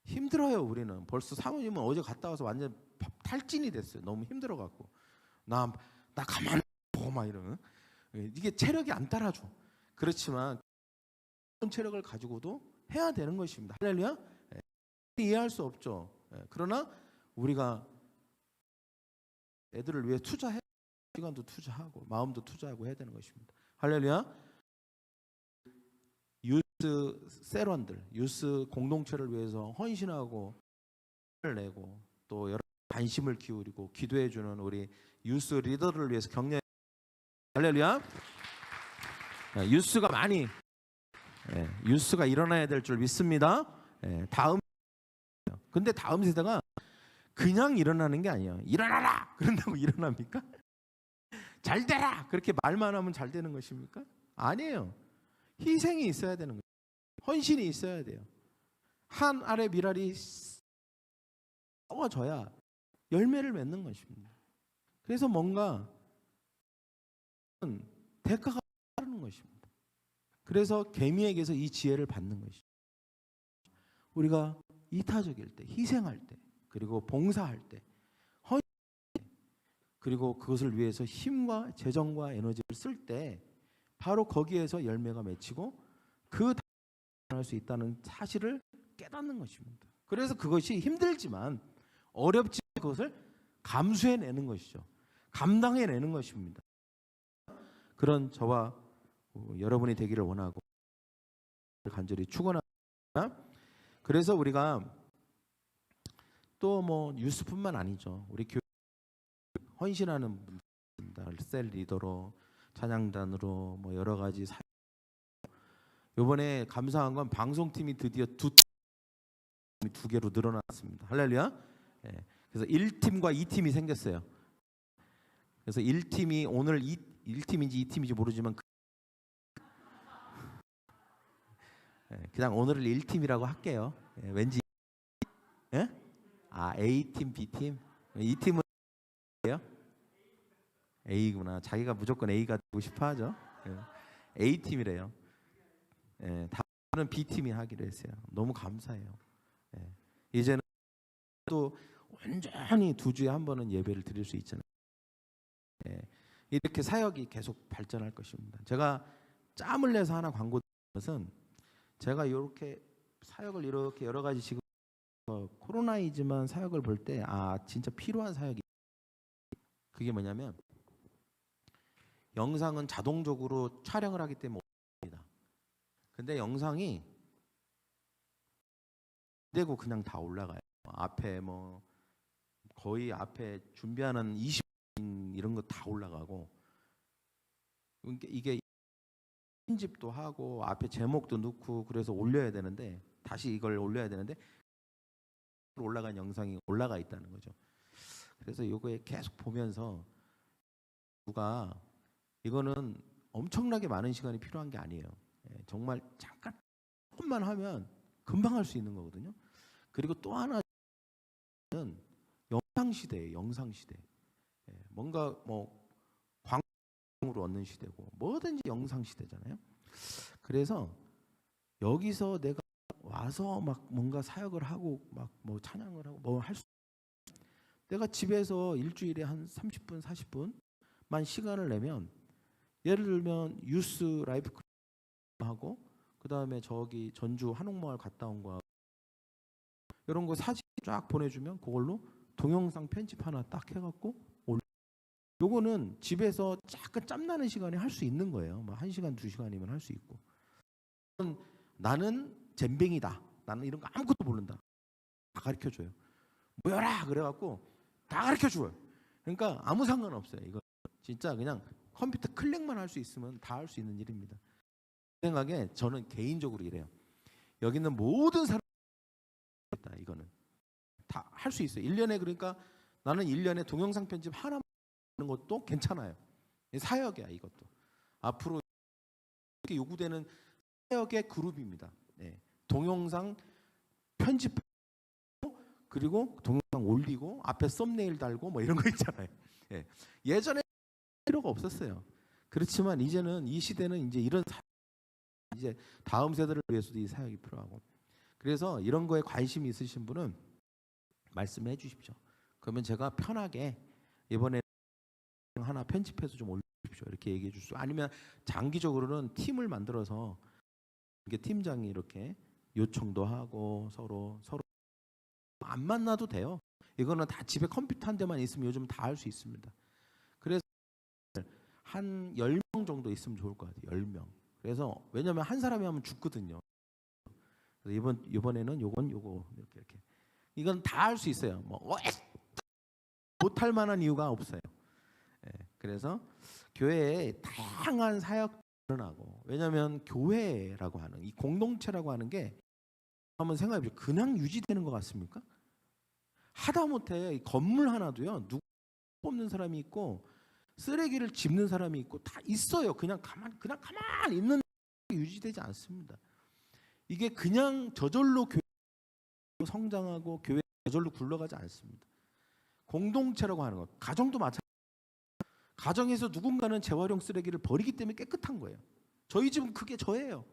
힘들어요. 우리는 벌써 사모님은 어제 갔다 와서 완전 탈진이 됐어요. 너무 힘들어갖고 나 가만히 보고 막 이러면 이게 체력이 안 따라줘. 그렇지만 그런 체력을 가지고도 해야 되는 것입니다. 할렐루야. 이해할 수 없죠. 그러나 우리가 애들을 위해 투자해, 시간도 투자하고 마음도 투자하고 해야 되는 것입니다. 할렐루야. 유스 세런들, 유스 공동체를 위해서 헌신하고 내고 또 여러 관심을 기울이고 기도해 주는 우리 유스 리더들을 위해서 격려. 할렐루야. 유스가 많이 유스가 일어나야 될 줄 믿습니다. 근데 다음 세대가 그냥 일어나는 게 아니에요. 일어나라 그런다고 일어납니까? 잘 되라 그렇게 말만 하면 잘 되는 것입니까? 아니에요. 희생이 있어야 되는 거예요. 헌신이 있어야 돼요. 한 알의 밀알이 썩어져야 열매를 맺는 것입니다. 그래서 뭔가 대가가 따르는 것입니다. 그래서 개미에게서 이 지혜를 받는 것이죠. 우리가 이타적일 때, 희생할 때, 그리고 봉사할 때, 헌신할 때, 그리고 그것을 위해서 힘과 재정과 에너지를 쓸 때 바로 거기에서 열매가 맺히고 그 할 수 있다는 사실을 깨닫는 것입니다. 그래서 그것이 힘들지만 어렵지만 그것을 감수해내는 것이죠. 감당해내는 것입니다. 그런 저와 여러분이 되기를 원하고 간절히 축원합니다. 그래서 우리가 또 뭐 뉴스뿐만 아니죠. 우리 교회 헌신하는 분들, 셀 리더로, 찬양단으로 뭐 여러 가지 이번에 감사한 건 방송팀이 드디어 두 개로 늘어났습니다. 할렐루야. 그래서 1팀과 2팀이 생겼어요. 그래서 1팀이 오늘 1팀인지 2팀인지 모르지만 그냥 오늘을 1팀이라고 할게요. 왠지 예? 아 A팀, B팀, 이 팀은 A요? A구나. 자기가 무조건 A가 되고 싶어하죠. A팀이래요. 다른 B팀이 하기로 했어요. 너무 감사해요. 이제는 또 온전히 2주에 한 번은 예배를 드릴 수 있잖아요. 이렇게 사역이 계속 발전할 것입니다. 제가 짬을 내서 하나 광고 드리는 것은 제가 이렇게 사역을 이렇게 여러 가지 지금 코로나이지만 사역을 볼 때 진짜 필요한 사역이 그게 뭐냐면 영상은 자동적으로 촬영을 하기 때문에 없습니다. 근데 영상이 되고 그냥 다 올라가요. 앞에 뭐 거의 앞에 준비하는 20분 이런 거 다 올라가고 이게 편집도 하고 앞에 제목도 넣고 그래서 올려야 되는데 다시 이걸 올려야 되는데 올라간 영상이 올라가 있다는 거죠. 그래서 이거에 계속 보면서 누가 이거는 엄청나게 많은 시간이 필요한 게 아니에요. 정말 잠깐 조금만 하면 금방 할 수 있는 거거든요. 그리고 또 하나는 영상 시대예요. 영상 시대. 뭔가 뭐 광고를 얻는 시대고 뭐든지 영상 시대잖아요. 그래서 여기서 내가 와서 막 뭔가 사역을 하고 막 뭐 찬양을 하고 뭐 할 수 내가 집에서 일주일에 한 30분 40분만 시간을 내면 예를 들면 유스 라이프 하고 그다음에 저기 전주 한옥마을 갔다 온 거 이런 거 사진 쫙 보내주면 그걸로 동영상 편집 하나 딱 해갖고 요거는 집에서 약간 짬나는 시간에 할 수 있는 거예요. 뭐 1시간 2시간이면 할 수 있고 나는 잼뱅이다. 나는 이런 거 아무것도 모른다. 다 가르쳐줘요. 뭐여라 그래갖고 다 가르쳐줘요. 그러니까 아무 상관없어요. 이거 진짜 그냥 컴퓨터 클릭만 할 수 있으면 다 할 수 있는 일입니다. 제 생각에 저는 개인적으로 이래요. 여기 있는 모든 사람 이거는 다 할 수 있어요. 1년에 그러니까 나는 1년에 동영상 편집 하나 하는 것도 괜찮아요. 사역이야 이것도. 앞으로 이렇게 요구되는 사역의 그룹입니다. 동영상 편집 그리고 동영상 올리고 앞에 썸네일 달고 뭐 이런 거 있잖아요. 예전에 필요가 없었어요. 그렇지만 이제는 이 시대는 이제 이런 이제 다음 세대를 위해서도 이 사역이 필요하고 그래서 이런 거에 관심이 있으신 분은 말씀해 주십시오. 그러면 제가 편하게 이번에 하나 편집해서 좀 올려주십시오. 이렇게 얘기해 주십시오. 아니면 장기적으로는 팀을 만들어서 이게 팀장이 이렇게 요청도 하고 서로 안 만나도 돼요. 이거는 다 집에 컴퓨터 한 대만 있으면 요즘 다 할 수 있습니다. 그래서 한 10명 정도 있으면 좋을 것 같아요. 10명. 그래서 왜냐면 한 사람이 하면 죽거든요. 그래서 이번에는 요거 이렇게 이건 다 할 수 있어요. 뭐 못할 만한 이유가 없어요. 그래서 교회에 다양한 사역이 일어나고 왜냐하면 교회라고 하는 이 공동체라고 하는 게 한번 생각해 보세요. 그냥 유지되는 것 같습니까? 하다못해 이 건물 하나도요. 누구 뽑는 사람이 있고 쓰레기를 짚는 사람이 있고 다 있어요. 그냥 가만 있는 유지되지 않습니다. 이게 그냥 저절로 교회 성장하고 교회 저절로 굴러가지 않습니다. 공동체라고 하는 것, 가정도 마찬가지예요. 가정에서 누군가는 재활용 쓰레기를 버리기 때문에 깨끗한 거예요. 저희 집은 그게 저예요.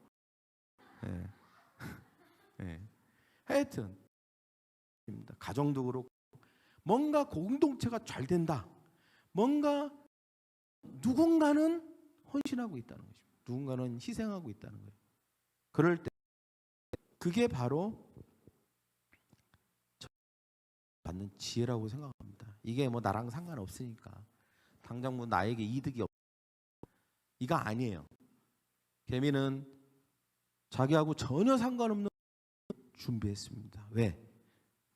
하여튼 가정도 그렇고 뭔가 공동체가 잘 된다. 뭔가 누군가는 헌신하고 있다는 거죠. 누군가는 희생하고 있다는 거예요. 그럴 때 그게 바로 받는 지혜라고 생각합니다. 이게 뭐 나랑 상관없으니까 당장 뭐 나에게 이득이 없 이거 아니에요. 개미는 자기하고 전혀 상관없는 준비했습니다. 왜?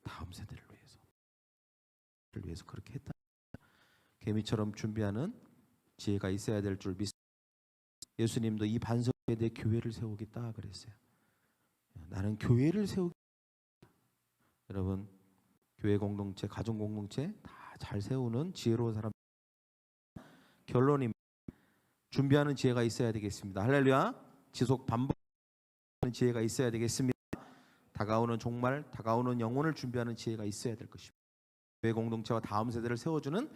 다음 세대를 위해서 그렇게 했다. 개미처럼 준비하는 지혜가 있어야 될 줄 믿습니다. 예수님도 이 반석에 대해 교회를 세우겠다 그랬어요. 나는 교회를 세우겠다. 여러분 교회 공동체, 가정 공동체 다 잘 세우는 지혜로운 사람. 결론입니다. 준비하는 지혜가 있어야 되겠습니다. 할렐루야. 지속 반복 지혜가 있어야 되겠습니다. 다가오는 종말, 다가오는 영혼을 준비하는 지혜가 있어야 될 것입니다. 교회 공동체와 다음 세대를 세워주는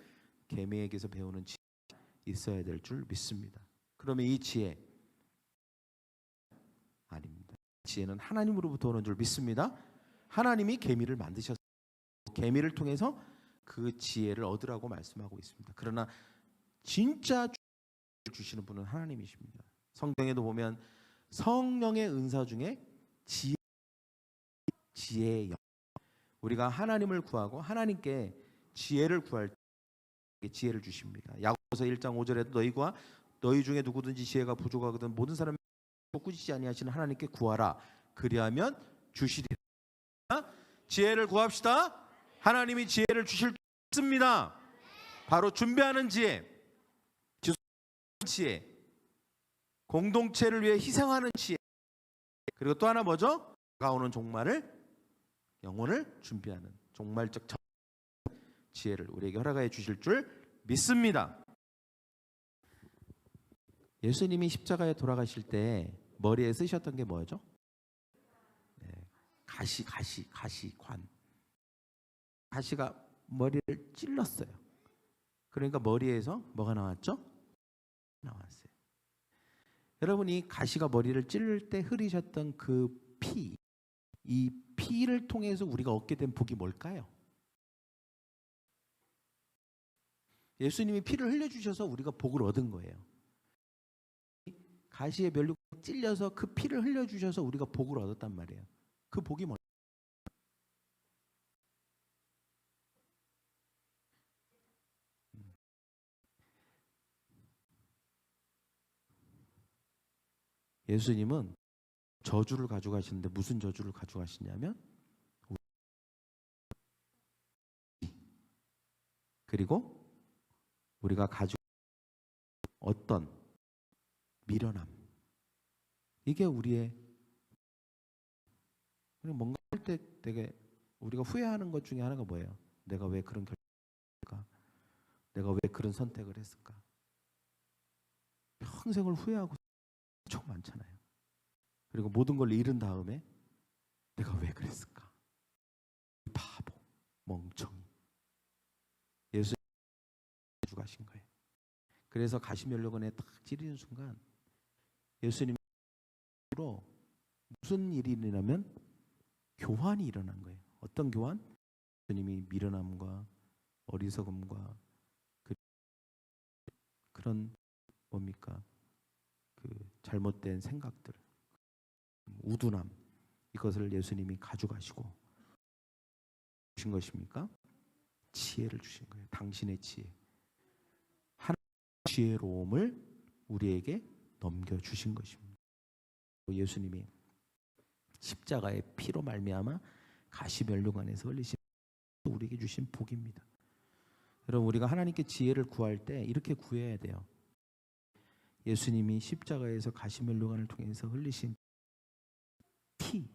계명에게서 배우는 지혜가 있어야 될 줄 믿습니다. 그러면 이 지혜 아닙니다. 지혜는 하나님으로부터 오는 줄 믿습니다. 하나님이 계미를 만드셨습니다. 계미를 통해서 그 지혜를 얻으라고 말씀하고 있습니다. 그러나 진짜 주시는 분은 하나님이십니다. 성경에도 보면 성령의 은사 중에 지혜의 영, 우리가 하나님을 구하고 하나님께 지혜를 구할 때 지혜를 주십니다. 야고보서 1장 5절에도 너희가 너희 중에 누구든지 지혜가 부족하거든 모든 사람이 꾸짖지 아니하시는 하나님께 구하라 그리하면 주시리라. 지혜를 구합시다. 하나님이 지혜를 주실 줄 믿습니다. 바로 준비하는 지혜, 지혜, 공동체를 위해 희생하는 지혜, 그리고 또 하나 뭐죠? 다가오는 종말을 영혼을 준비하는 종말적 지혜를 우리에게 허락하여 주실 줄 믿습니다. 예수님이 십자가에 돌아가실 때 머리에 쓰셨던 게 뭐죠? 가시관. 가시가 머리를 찔렀어요. 그러니까 머리에서 뭐가 나왔죠? 나왔어요. 여러분, 이 가시가 머리를 찌를 때 흐리셨던 그 피, 이 피를 통해서 우리가 얻게 된 복이 뭘까요? 예수님이 피를 흘려주셔서 우리가 복을 얻은 거예요. 가시의 면류가 찔려서 그 피를 흘려주셔서 우리가 복을 얻었단 말이에요. 그 복이 뭘까요? 예수님은 저주를 가져가시는데 무슨 저주를 가져가시냐면 그리고 우리가 가지고 어떤 미련함, 이게 우리의 뭔가 할 때 되게 우리가 후회하는 것 중에 하나가 뭐예요? 내가 왜 그런 결정을 했을까? 내가 왜 그런 선택을 했을까? 평생을 후회하고 엄청 많잖아요. 그리고 모든 걸 잃은 다음에 내가 왜 그랬을까? 바보, 멍청이. 예수님 가신 거예요. 그래서 가시면류관에 딱 찌르는 순간 예수님으로 무슨 일이 일어나면 교환이 일어난 거예요. 어떤 교환? 예수님이 미련함과 어리석음과 그런 뭡니까? 그 잘못된 생각들, 우둔함, 이것을 예수님이 가져가시고 주신 것입니까? 지혜를 주신 거예요. 당신의 지혜, 하나님의 지혜로움을 우리에게 넘겨주신 것입니다. 예수님이 십자가의 피로 말미암아 가시면류관에서 흘리신 우리에게 주신 복입니다. 여러분, 우리가 하나님께 지혜를 구할 때 이렇게 구해야 돼요. 예수님이 십자가에서 가시면류관을 통해서 흘리신 피,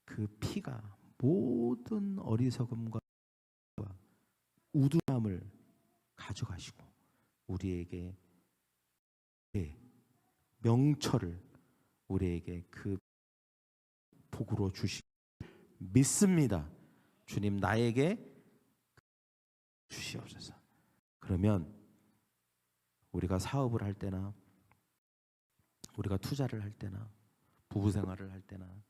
그 피가 모든 어리석음과 우둔함을 가져가시고 우리에게 명철을 우리에게 그 복으로 주시 믿습니다. 주님, 나에게 주시옵소서. 그러면 우리가 사업을 할 때나 우리가 투자를 할 때나 부부생활을 할 때나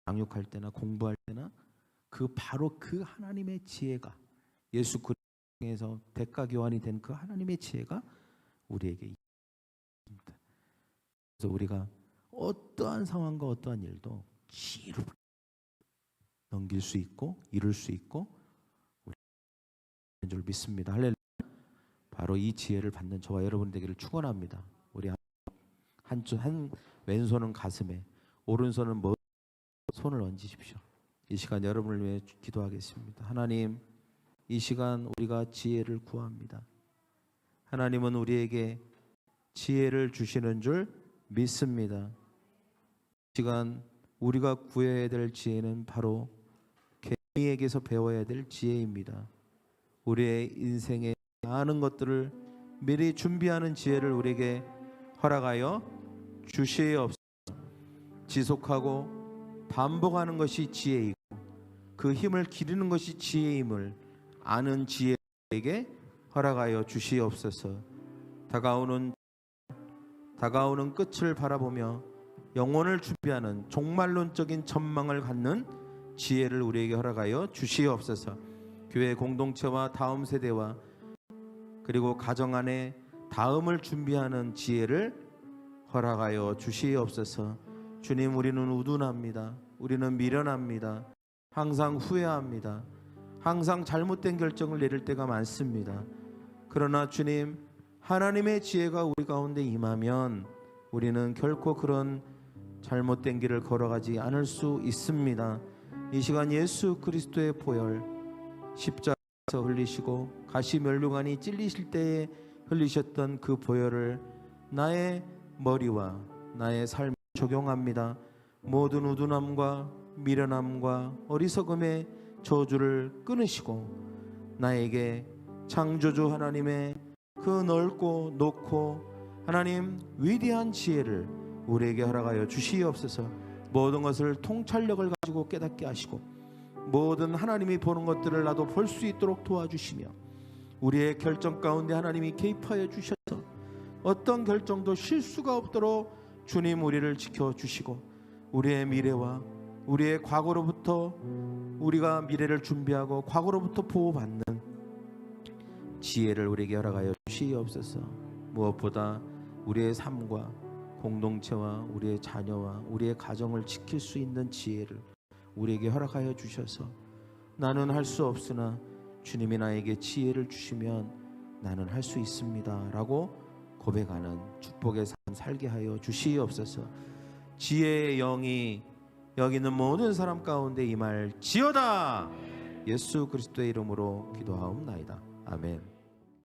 양육할 때나 공부할 때나 바로 그 하나님의 지혜가 예수 그리스도에서 대가 교환이 된 그 하나님의 지혜가 우리에게 있습니다. 그래서 우리가 어떠한 상황과 어떠한 일도 지혜로 넘길 수 있고 이룰 수 있고 우리 줄 믿습니다. 할렐루야. 바로 이 지혜를 받는 저와 여러분 되기를 축원합니다. 우리 한 왼손은 가슴에, 오른손은 손을 얹으십시오. 이 시간 여러분을 위해 기도하겠습니다. 하나님, 이 시간 우리가 지혜를 구합니다. 하나님은 우리에게 지혜를 주시는 줄 믿습니다. 이 시간 우리가 구해야 될 지혜는 바로 계명에게서 배워야 될 지혜입니다. 우리의 인생에 많은 것들을 미리 준비하는 지혜를 우리에게 허락하여 주시옵소서. 지속하고 반복하는 것이 지혜이고 그 힘을 기르는 것이 지혜임을 아는 지혜에게 허락하여 주시옵소서. 다가오는 끝을 바라보며 영혼을 준비하는 종말론적인 전망을 갖는 지혜를 우리에게 허락하여 주시옵소서. 교회 공동체와 다음 세대와 그리고 가정 안에 다음을 준비하는 지혜를 허락하여 주시옵소서. 주님, 우리는 우둔합니다. 우리는 미련합니다. 항상 후회합니다. 항상 잘못된 결정을 내릴 때가 많습니다. 그러나 주님, 하나님의 지혜가 우리 가운데 임하면 우리는 결코 그런 잘못된 길을 걸어가지 않을 수 있습니다. 이 시간 예수 그리스도의 보혈, 십자가에서 흘리시고 가시면류관이 찔리실 때에 흘리셨던 그 보혈을 나의 머리와 나의 삶에 적용합니다. 모든 우둔함과 미련함과 어리석음의 저주를 끊으시고 나에게 창조주 하나님의 그 넓고 높고 하나님 위대한 지혜를 우리에게 허락하여 주시옵소서. 모든 것을 통찰력을 가지고 깨닫게 하시고 모든 하나님이 보는 것들을 나도 볼 수 있도록 도와주시며 우리의 결정 가운데 하나님이 개입하여 주셔서 어떤 결정도 실수가 없도록 주님 우리를 지켜주시고 우리의 미래와 우리의 과거로부터 우리가 미래를 준비하고 과거로부터 보호받는 지혜를 우리에게 허락하여 주시옵소서. 무엇보다 우리의 삶과 공동체와 우리의 자녀와 우리의 가정을 지킬 수 있는 지혜를 우리에게 허락하여 주셔서 나는 할 수 없으나 주님이 나에게 지혜를 주시면 나는 할 수 있습니다 라고 고백하는 축복의 삶 살게 하여 주시옵소서. 지혜의 영이 여기 있는 모든 사람 가운데 임할지어다. 예수 그리스도의 이름으로 기도하옵나이다. 아멘.